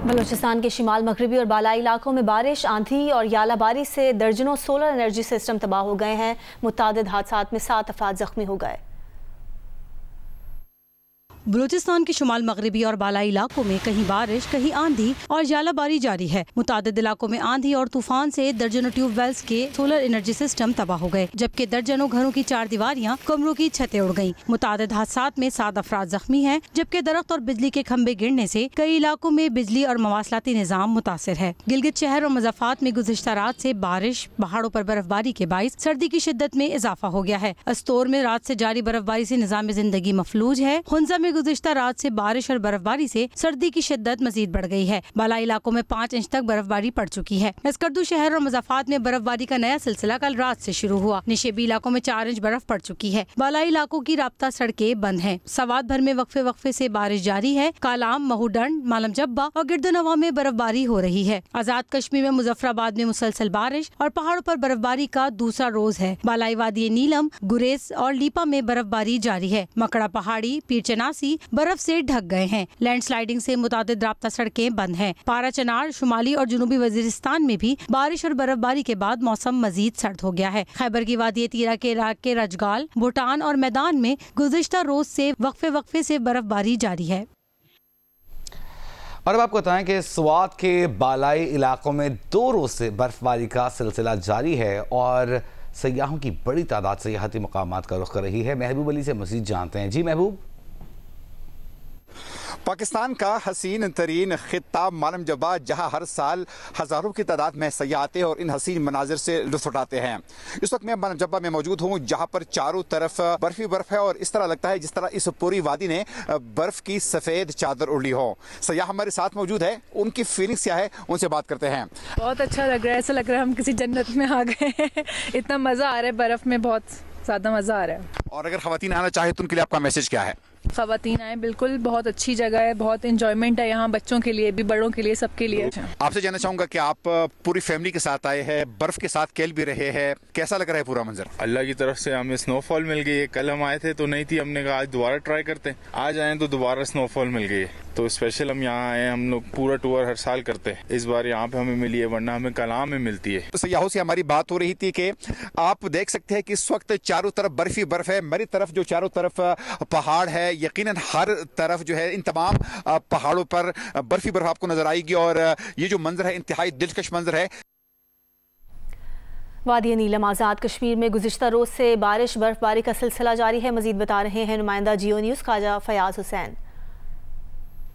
बलूचिस्तान के शिमाल मगरबी और बालाई इलाकों में बारिश, आंधी और यालाबारी से दर्जनों सोलर एनर्जी सिस्टम तबाह हो गए हैं। मुतादिद हादसात में 7 अफराद जख्मी हो गए। बलूचिस्तान के शुमाल मगरबी और बालाई इलाकों में कहीं बारिश, कहीं आंधी और यालाबारी जारी है। मुतादिद इलाकों में आंधी और तूफान से दर्जनों ट्यूबवेल्स के सोलर एनर्जी सिस्टम तबाह हो गए, जबकि दर्जनों घरों की 4 दीवारियां, कमरों की छतें उड़ गईं। मुतादिद हादसात में 7 अफराद जख्मी हैं, जबकि दरख्त और बिजली के खंभे गिरने से कई इलाकों में बिजली और मवासलाती निजाम मुतासिर है। गिलगित शहर और मुज़फ्फरात में गुज़िश्ता रात से बारिश, पहाड़ों पर बर्फबारी के बाइस सर्दी की शिद्दत में इजाफा हो गया है। अस्तोर में रात से जारी बर्फबारी से निजाम जिंदगी मफलूज है। हुंजा में गुज़िश्ता रात से बारिश और बर्फबारी से सर्दी की शिद्दत मजीद बढ़ गई है। बालाई इलाकों में 5 इंच तक बर्फबारी पड़ चुकी है। स्कर्दू शहर और मुज़फ्फरात में बर्फबारी का नया सिलसिला कल रात से शुरू हुआ। निशेबी इलाकों में 4 इंच बर्फ पड़ चुकी है। बालाई इलाकों की राब्ता सड़कें बंद हैं। सवात भर में वक्फे वक्फे से बारिश जारी है। कालाम, महूडंड, मालम जब्बा और गिरदनवा में बर्फबारी हो रही है। आजाद कश्मीर में मुजफ्फराबाद में मुसलसल बारिश और पहाड़ों पर बर्फबारी का दूसरा रोज है। बालाई वादी नीलम, गुरेज और लीपा में बर्फबारी जारी है। मकड़ा पहाड़ी, पीरचनासी बर्फ से ढक गए हैं। लैंडस्लाइडिंग से मुतादिद राब्ता सड़कें बंद हैं। पारा चनार, शुमाली और जुनूबी वजीरिस्तान में भी बारिश और बर्फबारी के बाद मौसम मजीद सर्द हो गया है। खैबर की वादी तीरा के इलाके के रजगाल, भूटान और मैदान में गुज़िश्ता रोज से वक्फे वक्फे से बर्फबारी जारी है। और अब आपको बताएं कि स्वात के बालाई इलाकों में 2 रोज से बर्फबारी का सिलसिला जारी है और सयाहों की बड़ी तादाद सयाहती मकामात का रुख कर रही है। महबूब अली से मजीद जानते हैं। जी महबूब। पाकिस्तान का हसीन तरीन खित्ता मालम जब्बा, जहाँ हर साल हज़ारों की तादाद में सयाह आते हैं और इन हसीन मनाजिर से लुत्फ़ उठाते हैं। इस वक्त मैं मालम जब्बा में मौजूद हूँ, जहाँ पर चारों तरफ बर्फ ही बर्फ है और इस तरह लगता है जिस तरह इस पूरी वादी ने बर्फ की सफ़ेद चादर उड़ ली हो। सयाह हमारे साथ मौजूद है, उनकी फीलिंग्स क्या है उनसे बात करते हैं। बहुत अच्छा लग रहा है, ऐसा लग रहा है हम किसी जन्नत में आ गए हैं। इतना मज़ा आ रहा है, बर्फ़ में बहुत ज़्यादा मज़ा आ रहा है। और अगर ख़वातीन आना चाहे तो उनके लिए आपका मैसेज क्या है? ख़वातीन आए, बिल्कुल बहुत अच्छी जगह है, बहुत इंजॉयमेंट है यहाँ, बच्चों के लिए भी, बड़ों के लिए, सबके लिए। आपसे जानना चाहूँगा कि आप पूरी फैमिली के साथ आए हैं, बर्फ़ के साथ खेल भी रहे हैं, कैसा लग रहा है पूरा मंजर? अल्लाह की तरफ से हमें स्नोफॉल मिल गई है। कल हम आए थे तो नहीं थी, हमने कहा आज दोबारा ट्राई करते हैं। आज आए तो दोबारा स्नोफॉल मिल गई है, तो स्पेशल हम यहाँ आए। हम लोग पूरा टूर हर साल करते हैं, इस बार यहाँ पे हमें मिली है, वरना हमें कलाम में मिलती है। सयाहों से हमारी बात हो रही थी कि आप देख सकते हैं कि इस वक्त चारों तरफ बर्फ ही बर्फ है। मेरी तरफ जो चारों तरफ पहाड़ है, यकीनन हर तरफ जो है इन तमाम पहाड़ों पर बर्फ ही बर्फ आपको नजर आएगी और ये जो मंजर है इंतहाई दिलकश मंजर है। वादी नीलम आज़ाद कश्मीर में गुज़िश्ता रोज से बारिश बर्फबारी का सिलसिला जारी है। मजीद बता रहे हैं नुमाइंदा जियो न्यूज़ ख्वाजा फयाज हुसैन।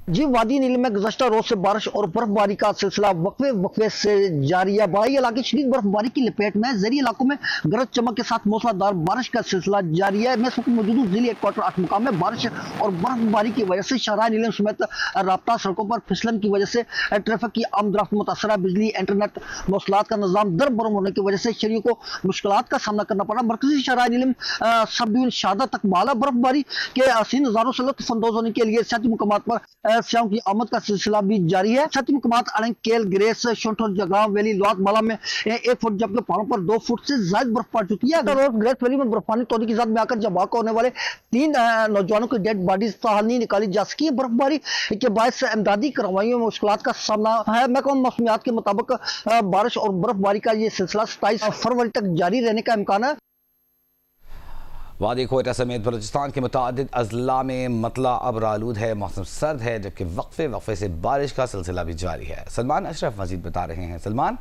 जी, वादी नीलम में गुज़श्ता रोज से बारिश और बर्फबारी का सिलसिला वक्फे वक्फे से जारी है। बाई इलाके शदीद बर्फबारी की लपेट में, ज़रिए इलाकों में गरज चमक के साथ मूसलाधार बारिश का सिलसिला जारी है। मैं इस वक्त मौजूद हूँ ज़िले हेडक्वार्टर 8 मुकाम में। बारिश और बर्फबारी की वजह से शहरा नीलम समेत राब्ता सड़कों पर फिसलन की वजह से ट्रैफिक की आमदरफ्त मुतासर है। बिजली, इंटरनेट, मौसलात का निज़ाम दर बरम होने की वजह से शहरियों को मुश्किलात का सामना करना पड़ा। मरकजी शहरा नीलम सब डिवीजन शहादत तक बाला बर्फबारी के हसीन नज़ारों से लुत्फ़ अंदोज़ होने के लिए सियाती मुकामात पर सियाहों की आमद का सिलसिला भी जारी है। सियाती मुकामात अड़ंग, केल, ग्रेस, शोंठो, जगराव वैली, लुआत बाला में 1 फुट, जबकि पहाड़ों पर 2 फुट से ज्यादा बर्फ पड़ चुकी है। ग्रेस वैली में बर्फानी तोड़ी की ज़द में आकर जवाब होने वाले 3 नौजवानों की डेड बॉडीज ताहाल नहीं निकाली जा सकी। बर्फबारी के बायस इमदादी कार्रवाइयों में मुश्किलात का सामना है। महकमा मौसमियात के मुताबिक बारिश और बर्फबारी का ये सिलसिला 27 फरवरी तक जारी रहने का इम्कान है। वादी कोयटा समेत बलूचिस्तान के मुतादिद अजला में मतला अब्र आलूद है, मौसम सर्द है, जबकि वक्फे वक्फे से बारिश का सिलसिला भी जारी है। सलमान अशरफ मजीद बता रहे हैं। सलमान।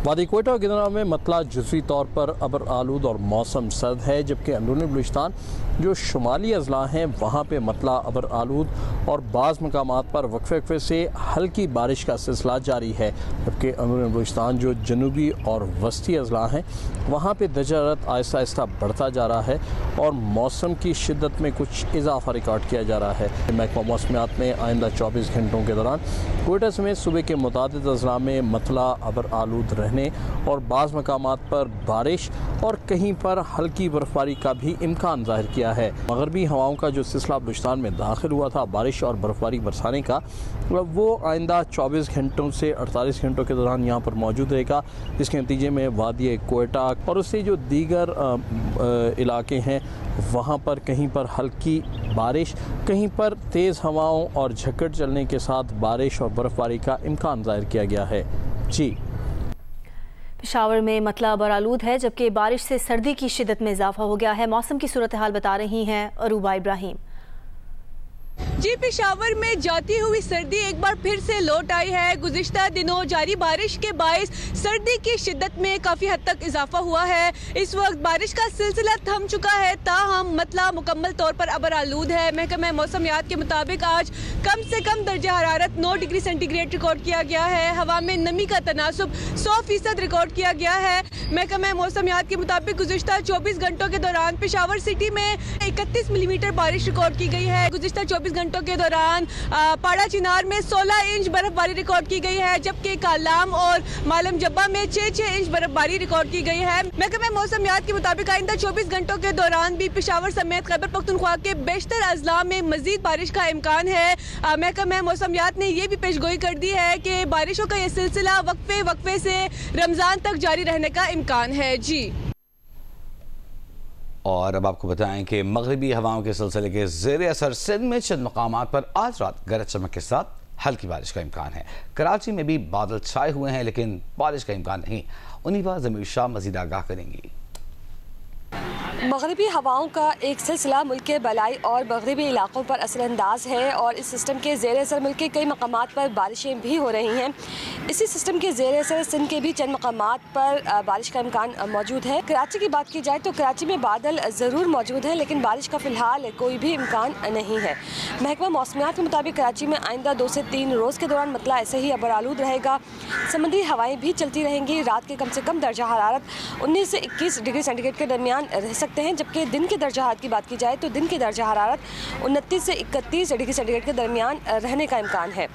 वादी कोयटा और गिदरा में मतला जुज़वी तौर पर अब्र आलूद और मौसम सर्द है, जबकि अंदरूनी बलूचिस्तान जो शुमाली अजला हैं वहाँ पे मतला अब्र आलूद और बाज़ मकामात पर वक्फे वक्फे से हल्की बारिश का सिलसिला जारी है। जबकि अंदरूनी बलूचिस्तान जो जनूबी और वस्ती अजला हैं वहाँ पे दर्जा हरारत आहिस्ता आहिस्ता बढ़ता जा रहा है और मौसम की शिद्दत में कुछ इजाफा रिकॉर्ड किया जा रहा है। महकमा मौसमियात में आइंदा 24 घंटों के दौरान कोयटा समेत सूबे के मुतादिद अजला में मतला अब्र आलूद रहने और बाज़ मकामात पर बारिश और कहीं पर हल्की बर्फबारी का भी इम्कान जाहिर किया है। मगरबी हवाओं का जो सिलसिला बलूचिस्तान में दाखिल हुआ था, बारिश बारिश और बर्फ़बारी बरसाने का वो आइंदा 24 घंटों से 48 घंटों के दौरान यहाँ पर मौजूद रहेगा, जिसके नतीजे में वादी कोयटा और उससे जो दीगर इलाके हैं वहाँ पर कहीं पर हल्की बारिश, कहीं पर तेज़ हवाओं और झक्कड़ चलने के साथ बारिश और बर्फ़बारी का इम्कान ज़ाहिर किया गया है। जी, पेशावर में मतला बरालूद है, जबकि बारिश से सर्दी की शिद्दत में इजाफा हो गया है। मौसम की सूरत हाल बता रही हैं अरूबा इब्राहिम। जी, पेशावर में जाती हुई सर्दी एक बार फिर से लौट आई है। गुज़िश्ता दिनों जारी बारिश के बायस सर्दी की शिद्दत में काफ़ी हद तक इजाफा हुआ है। इस वक्त बारिश का सिलसिला थम चुका है, ताहम मतला मुकम्मल तौर पर अबर आलूद है। महकमा मौसमियात के मुताबिक आज कम से कम दर्जा हरारत 9 डिग्री सेंटीग्रेड रिकॉर्ड किया गया है। हवा में नमी का तनासुब 100% रिकॉर्ड किया गया है। महकमा मौसमियात के मुताबिक गुज़िश्ता 24 घंटों के दौरान पेशावर सिटी में 31 मिलीमीटर बारिश रिकॉर्ड की गई है। गुज़िश्ता 24 घंटों के दौरान पाड़ा चिनार में 16 इंच बर्फबारी रिकॉर्ड की गई है, जबकि कालाम और मालम जब्बा में 6 इंच बर्फबारी रिकॉर्ड की गई है। महकमा मौसमियात के मुताबिक आइंदा 24 घंटों के दौरान भी पेशावर समेत खैबर पख्तूनख्वा के बेशतर अजला में मजीद बारिश का इम्कान है। महकमा मौसमियात ने यह भी पेशगोई कर दी है कि बारिशों का यह सिलसिला वक्फे से रमजान तक जारी रहने का इम्कान है। जी, और अब आपको बताएं कि मगरिबी हवाओं के सिलसिले के ज़ेर असर सिंध में चंद मकामात पर आज रात गरज चमक के साथ हल्की बारिश का इम्कान है। कराची में भी बादल छाए हुए हैं, लेकिन बारिश का इम्कान नहीं। उन्हीं पर ज़मीर शाह मज़ीद आगाह करेंगी। मगरिबी हवाओं का एक सिलसिला मुल्क के बलाई और मगरिबी इलाकों पर असरअंदाज है और इस सिस्टम के ज़ेर असर मुल्क के कई मकामात पर बारिशें भी हो रही हैं। इसी सिस्टम के ज़ेर असर सिंध के भी चंद मकामात पर बारिश का इम्कान मौजूद है। कराची की बात की जाए तो कराची में बादल ज़रूर मौजूद है, लेकिन बारिश का फ़िलहाल कोई भी इम्कान नहीं है। महकमा मौसमियात के मुताबिक कराची में आइंदा 2 से 3 रोज़ के दौरान मतला ऐसे ही अबर आलूद रहेगा। समुद्री हवाएँ भी चलती रहेंगी। रात के कम से कम दर्जा हरारत 19 से 21 डिग्री सेंटीग्रेड के दरमियान रह सकते हैं, जबकि दिन के दर्जा हरारत की बात की जाए तो दिन की दर्जा हरारत 29 से 31 डिग्री सेंटीग्रेड के दरमियान रहने का इम्कान है।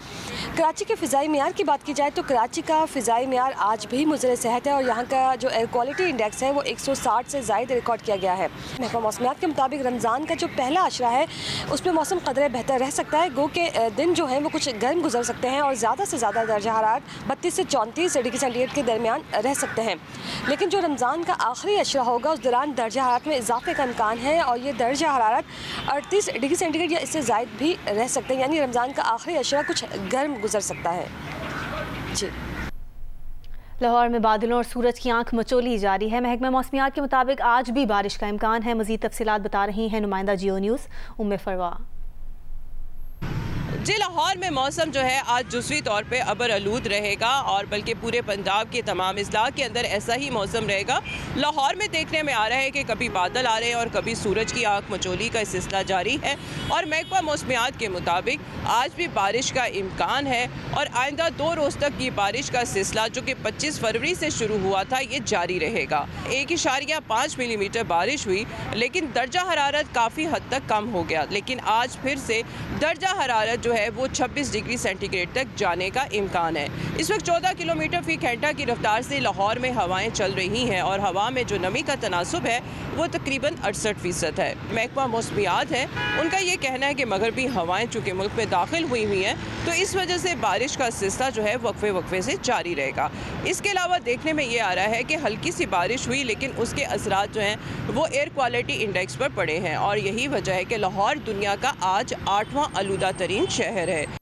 कराची के फ़िज़ाई मियार की बात की जाए तो कराची का फ़िज़ाई मियार आज भी मुज़र सेहत है और यहाँ का जो एयर क्वालिटी इंडेक्स है वो 160 से ज़ायद रिकॉर्ड किया गया है। महकमा मौसमियात के मुताबिक रमज़ान का जो पहला अशरा है उसमें मौसम कदरे बेहतर रह सकता है। गो के दिन जो है वो कुछ गर्म गुजर सकते हैं और ज़्यादा से ज़्यादा दर्जा हरारत 32 से 34 डिग्री सेंटीग्रेड के दरमियान रह सकते हैं। लेकिन जो रमज़ान का आखिरी अशरा होगा उस दौरान दर्जा हरारत में इजाफे का इम्कान है और ये दर्जा हरारत 38 डिग्री सेंटीग्रेड या इससे ज़ायद भी रह सकते हैं, यानी रमज़ान का आखिरी अशरा कुछ गर्म गुजर सकता है। जी, लाहौर में बादलों और सूरज की आंख मचोली जारी है। महकमा मौसमियात के मुताबिक आज भी बारिश का इम्कान है। मज़ीद तफसीलात बता रही हैं नुमाइंदा जियो न्यूज़ उम्मे फरवा। जी, लाहौर में मौसम जो है आज जुज़वी तौर पे अबर आलूद रहेगा और बल्कि पूरे पंजाब के तमाम अजला के अंदर ऐसा ही मौसम रहेगा। लाहौर में देखने में आ रहा है कि कभी बादल आ रहे हैं और कभी सूरज की आंख मचोली का सिलसिला जारी है और महकमा मौसमियात के मुताबिक आज भी बारिश का इम्कान है और आइंदा 2 रोज़ तक ये बारिश का सिलसिला जो कि 25 फरवरी से शुरू हुआ था ये जारी रहेगा। 1.5 मिलीमीटर बारिश हुई, लेकिन दर्जा हरारत काफ़ी हद तक कम हो गया, लेकिन आज फिर से दर्जा हरारत जो है वो 26 डिग्री सेंटीग्रेड तक जाने का इम्कान है। इस वक्त 14 किलोमीटर फी घंटा की रफ्तार से लाहौर में हवाएं चल रही हैं और हवा में जो नमी का तनासुब है वो तकरीबन 68% है। महकमा मौसमियात है, उनका ये कहना है कि मगरबी हवाएं चूँकि मुल्क में दाखिल हुई हैं तो इस वजह से बारिश का सिलसिला जो है वक्फे से जारी रहेगा। इसके अलावा देखने में ये आ रहा है कि हल्की सी बारिश हुई, लेकिन उसके असरात जो हैं वो एयर क्वालिटी इंडेक्स पर पड़े हैं और यही वजह है कि लाहौर दुनिया का आज 8वां आलूदा तरीन शहर है।